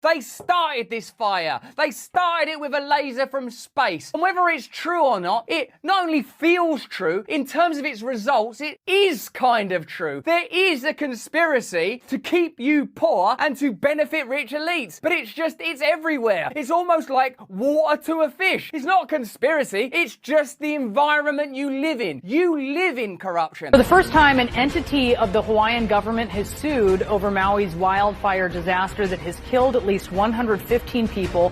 They started this fire. They started it with a laser from space. And whether it's true or not, it not only feels true, in terms of its results, it is kind of true. There is a conspiracy to keep you poor and to benefit rich elites. But it's everywhere. It's almost like water to a fish. It's not a conspiracy. It's just the environment you live in. You live in corruption. For the first time, an entity of the Hawaiian government has sued over Maui's wildfire disaster that has killed at least 115 people,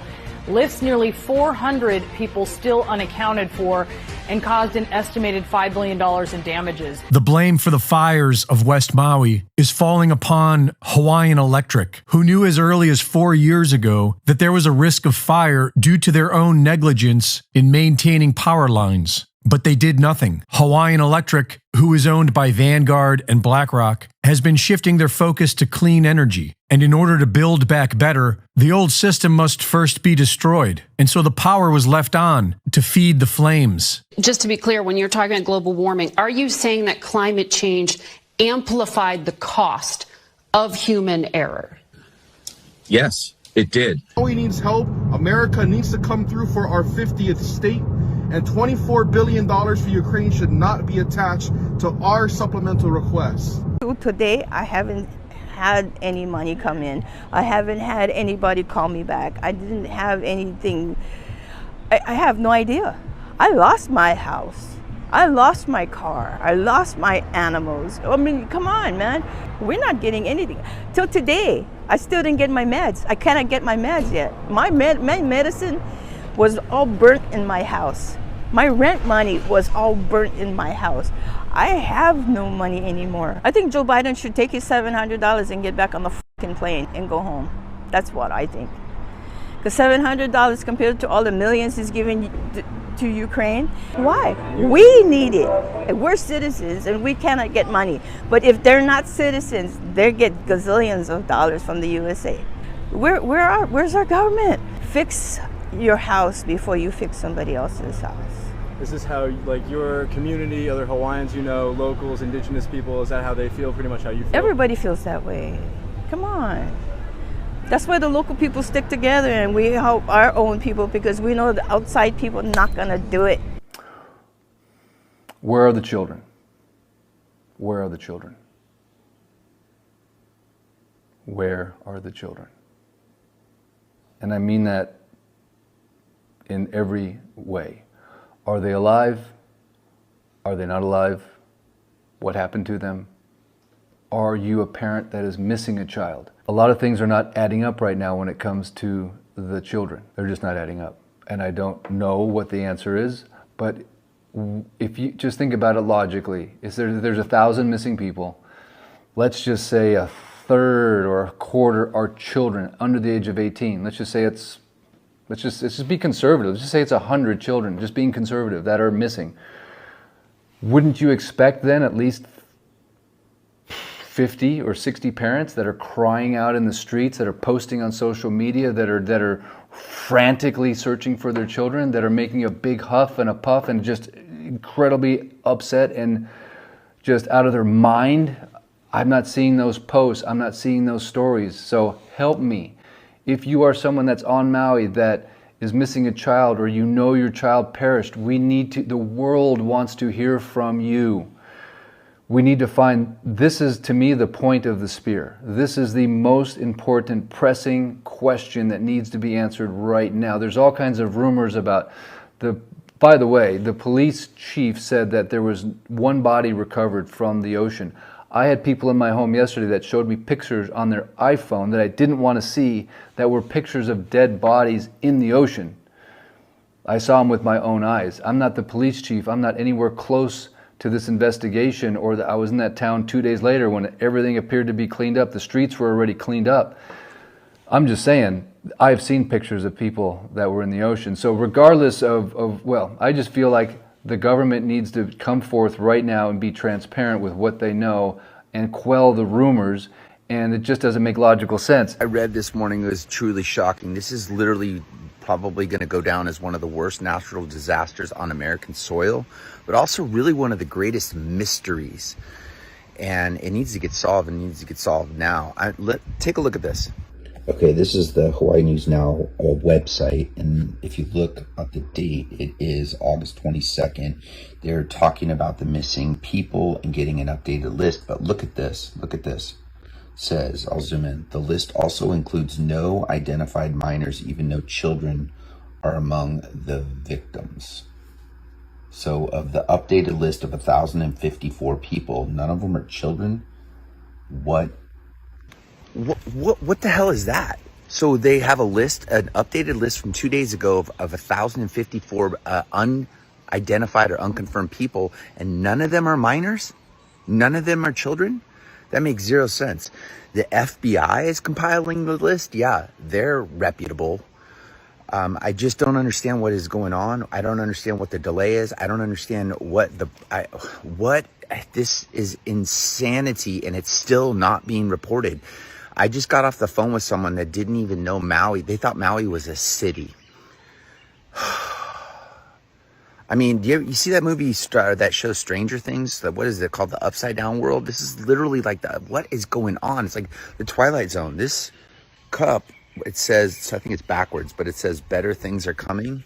lifts nearly 400 people still unaccounted for, and caused an estimated $5 billion in damages. The blame for the fires of West Maui is falling upon Hawaiian Electric, who knew as early as 4 years ago that there was a risk of fire due to their own negligence in maintaining power lines. But they did nothing. Hawaiian Electric, who is owned by Vanguard and BlackRock, has been shifting their focus to clean energy. And in order to build back better, the old system must first be destroyed. And so the power was left on to feed the flames. Just to be clear, when you're talking about global warming, are you saying that climate change amplified the cost of human error? Yes, it did. Maui needs help. America needs to come through for our 50th state. And $24 billion for Ukraine should not be attached to our supplemental requests. Today, I haven't had any money come in. I haven't had anybody call me back. I didn't have anything. I have no idea. I lost my house. I lost my car. I lost my animals. I mean, come on, man. We're not getting anything. Till today, I still didn't get my meds. I cannot get my meds yet. My medicine was all burnt in my house. My rent money was all burnt in my house. I have no money anymore. I think Joe Biden should take his $700 and get back on the fucking plane and go home. That's what I think. Because $700 compared to all the millions he's giving to Ukraine, why? We need it. We're citizens and we cannot get money. But if they're not citizens, they get gazillions of dollars from the USA. Where's our government? Fix your house before you fix somebody else's house. Is this how, like, your community, other Hawaiians you know, locals, indigenous people, is that how they feel, pretty much how you feel? Everybody feels that way. Come on. That's why the local people stick together and we help our own people, because we know the outside people are not going to do it. Where are the children? Where are the children? Where are the children? And I mean that in every way. Are they alive? Are they not alive? What happened to them? Are you a parent that is missing a child? A lot of things are not adding up right now when it comes to the children. They're just not adding up. And I don't know what the answer is, but if you just think about it logically, there's 1,000 missing people. Let's just say a third or a quarter are children under the age of 18. Let's just be conservative. Let's just say it's 100 children, just being conservative, that are missing. Wouldn't you expect then at least 50 or 60 parents that are crying out in the streets, that are posting on social media, that are frantically searching for their children, that are making a big huff and a puff and just incredibly upset and just out of their mind? I'm not seeing those posts. I'm not seeing those stories. So help me. If you are someone that's on Maui that is missing a child, or you know your child perished, the world wants to hear from you. We need to find, this is to me the point of the spear. This is the most important pressing question that needs to be answered right now. There's all kinds of rumors about by the way, the police chief said that there was one body recovered from the ocean. I had people in my home yesterday that showed me pictures on their iPhone that I didn't want to see, that were pictures of dead bodies in the ocean. I saw them with my own eyes. I'm not the police chief. I'm not anywhere close to this investigation, or I was in that town 2 days later when everything appeared to be cleaned up. The streets were already cleaned up. I'm just saying, I've seen pictures of people that were in the ocean. So regardless well, I just feel like the government needs to come forth right now and be transparent with what they know and quell the rumors, and it just doesn't make logical sense. I read this morning, it was truly shocking. This is literally probably going to go down as one of the worst natural disasters on American soil, but also really one of the greatest mysteries. And it needs to get solved, and it needs to get solved now. Take a look at this. Okay, this is the Hawaii News Now website, and if you look at the date, it is August 22nd. They're talking about the missing people and getting an updated list, but look at this. It says, I'll zoom in, the list also includes no identified minors, even though children are among the victims. So of the updated list of 1,054 people, none of them are children. What the hell is that? So they have a list, an updated list from 2 days ago of 1,054 unidentified or unconfirmed people, and none of them are minors? None of them are children? That makes zero sense. The FBI is compiling the list. Yeah, they're reputable. I just don't understand what is going on. I don't understand what the delay is. I don't understand this is insanity, and it's still not being reported. I just got off the phone with someone that didn't even know Maui. They thought Maui was a city. I mean, you see that movie, that show Stranger Things? What is it called? The Upside Down World? This is literally like what is going on? It's like the Twilight Zone. This cup, it says, I think it's backwards, but it says better things are coming.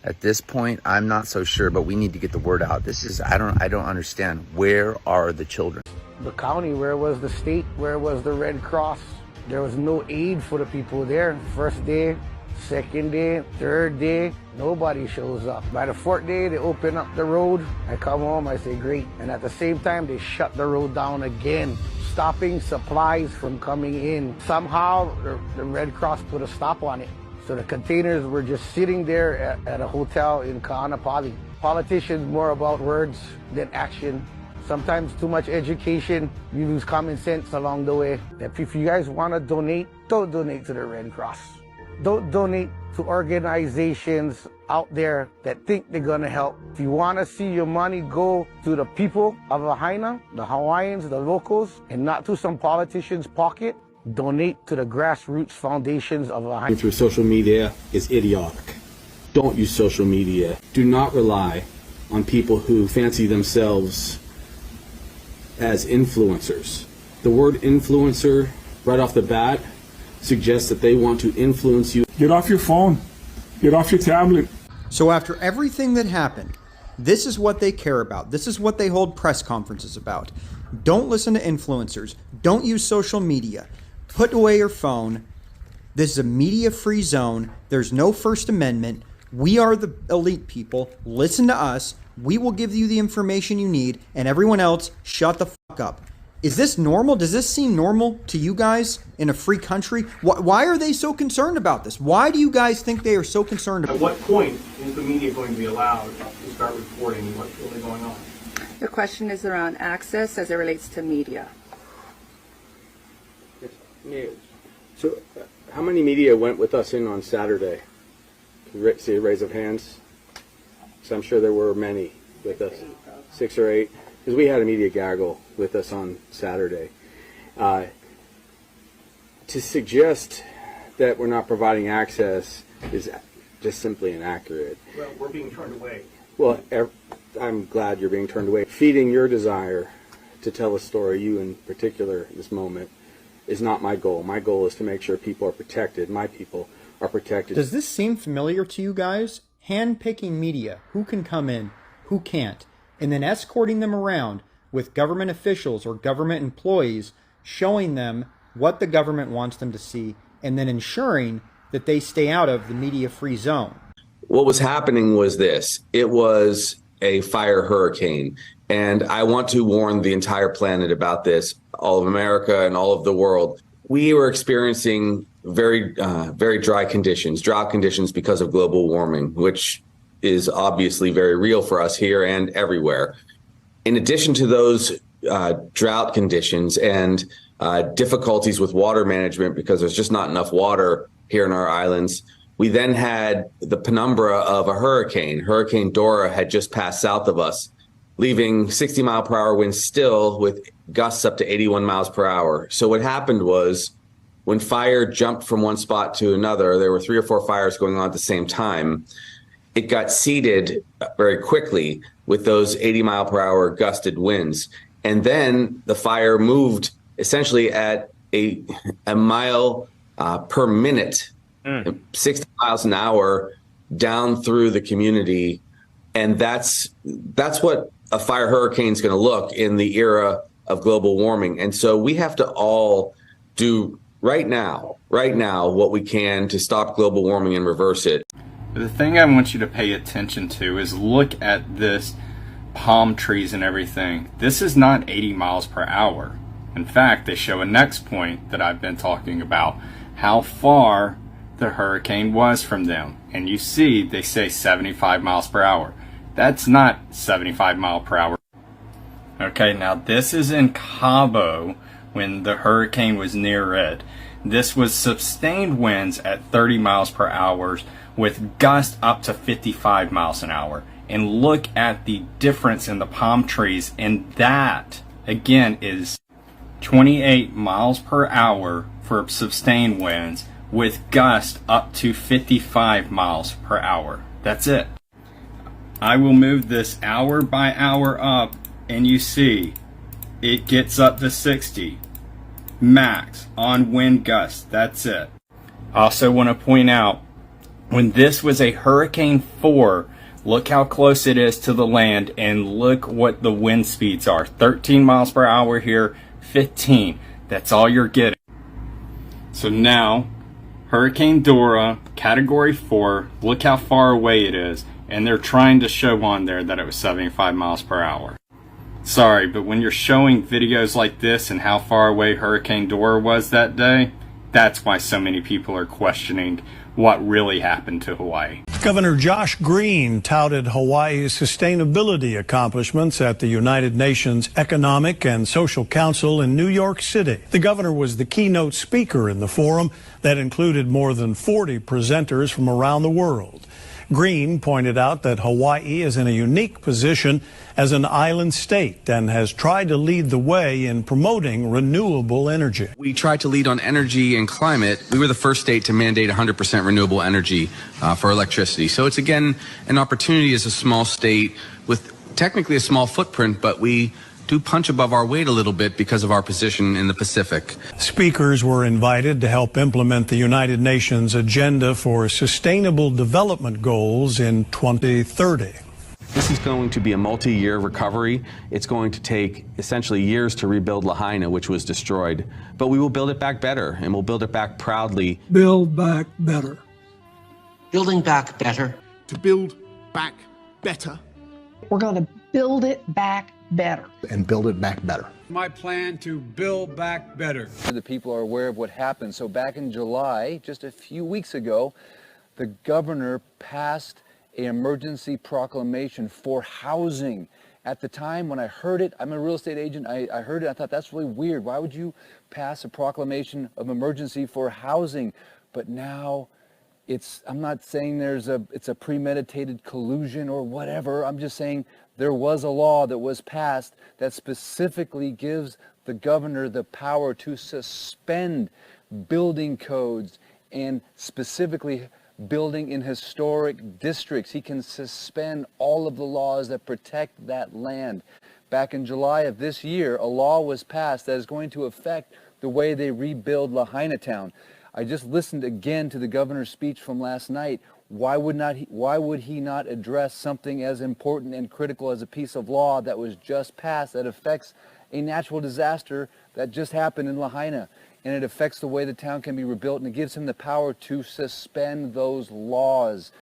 At this point, I'm not so sure, but we need to get the word out. I don't understand. Where are the children? The county, where was the state, where was the Red Cross? There was no aid for the people there. First day, second day, third day, nobody shows up. By the fourth day, they open up the road. I come home, I say, great. And at the same time, they shut the road down again, stopping supplies from coming in. Somehow, the Red Cross put a stop on it. So the containers were just sitting there at a hotel in Ka'anapali. Politicians more about words than action. Sometimes too much education, you lose common sense along the way. If you guys want to donate, don't donate to the Red Cross. Don't donate to organizations out there that think they're going to help. If you want to see your money go to the people of Lahaina, the Hawaiians, the locals, and not to some politician's pocket, donate to the grassroots foundations of Lahaina. Through social media is idiotic. Don't use social media. Do not rely on people who fancy themselves as influencers. The word influencer, right off the bat, suggests that they want to influence you. Get off your phone. Get off your tablet. So after everything that happened, this is what they care about. This is what they hold press conferences about. Don't listen to influencers. Don't use social media. Put away your phone. This is a media-free zone. There's no First Amendment. We are the elite people. Listen to us. We will give you the information you need, and everyone else, shut the fuck up. Is this normal? Does this seem normal to you guys in a free country? Why are they so concerned about this? Why do you guys think they are so concerned about it? At what point is the media going to be allowed to start reporting what's really going on? The question is around access as it relates to media. So, how many media went with us in on Saturday? Can you see a raise of hands? So I'm sure there were many with us, 6 or 8, because we had a media gaggle with us on Saturday. To suggest that we're not providing access is just simply inaccurate. Well, we're being turned away. Well, I'm glad you're being turned away. Feeding your desire to tell a story, you in particular in this moment, is not my goal. My goal is to make sure people are protected. My people are protected. Does this seem familiar to you guys? Hand-picking media, who can come in, who can't, and then escorting them around with government officials or government employees, showing them what the government wants them to see, and then ensuring that they stay out of the media-free zone. What was happening was this. It was a fire hurricane, and I want to warn the entire planet about this, all of America and all of the world. We were experiencing very dry conditions, drought conditions because of global warming, which is obviously very real for us here and everywhere. In addition to those drought conditions and difficulties with water management because there's just not enough water here in our islands, we then had the penumbra of a hurricane. Hurricane Dora had just passed south of us, leaving 60-mile-per-hour winds still with gusts up to 81 miles per hour. So what happened was, when fire jumped from one spot to another, there were 3 or 4 fires going on at the same time. It got seeded very quickly with those 80-mile-per-hour gusted winds. And then the fire moved essentially at a mile per minute, 60 miles an hour down through the community. And that's what a fire hurricane is going to look in the era of global warming. And so we have to all do right now what we can to stop global warming and reverse it. The thing I want you to pay attention to is look at this palm trees and everything. This is not 80 miles per hour. In fact, they show a next point that I've been talking about, how far the hurricane was from them. And you see, they say 75 miles per hour. That's not 75 mile per hour. Okay, now this is in Cabo when the hurricane was near it. This was sustained winds at 30 miles per hour with gusts up to 55 miles an hour. And look at the difference in the palm trees, and that again is 28 miles per hour for sustained winds with gusts up to 55 miles per hour. That's it. I will move this hour by hour up, and you see it gets up to 60 max on wind gusts. That's it. I also want to point out, when this was a Hurricane 4, look how close it is to the land, and look what the wind speeds are. 13 miles per hour here, 15. That's all you're getting. So now, Hurricane Dora, Category 4, look how far away it is. And they're trying to show on there that it was 75 miles per hour. Sorry, but when you're showing videos like this and how far away Hurricane Dora was that day, that's why so many people are questioning what really happened to Hawaii. Governor Josh Green touted Hawaii's sustainability accomplishments at the United Nations Economic and Social Council in New York City. The governor was the keynote speaker in the forum that included more than 40 presenters from around the world. Green pointed out that Hawaii is in a unique position as an island state and has tried to lead the way in promoting renewable energy. We tried to lead on energy and climate. We were the first state to mandate 100% renewable energy for electricity. So it's, again, an opportunity as a small state with technically a small footprint, but we do punch above our weight a little bit because of our position in the Pacific. Speakers were invited to help implement the United Nations Agenda for Sustainable Development Goals in 2030. This is going to be a multi-year recovery. It's going to take essentially years to rebuild Lahaina, which was destroyed. But we will build it back better, and we'll build it back proudly. Build back better. Building back better. To build back better. We're going to build it back better. And build it back better. My plan to build back better. The people are aware of what happened. So back in July, just a few weeks ago, the governor passed an emergency proclamation for housing. At the time when I heard it, I'm a real estate agent, I heard it, I thought that's really weird. Why would you pass a proclamation of emergency for housing? But now I'm not saying it's a premeditated collusion or whatever. I'm just saying there was a law that was passed that specifically gives the governor the power to suspend building codes, and specifically building in historic districts. He can suspend all of the laws that protect that land. Back in July of this year, a law was passed that is going to affect the way they rebuild Lahaina Town. I just listened again to the governor's speech from last night. Why would he not address something as important and critical as a piece of law that was just passed that affects a natural disaster that just happened in Lahaina? And it affects the way the town can be rebuilt, and it gives him the power to suspend those laws.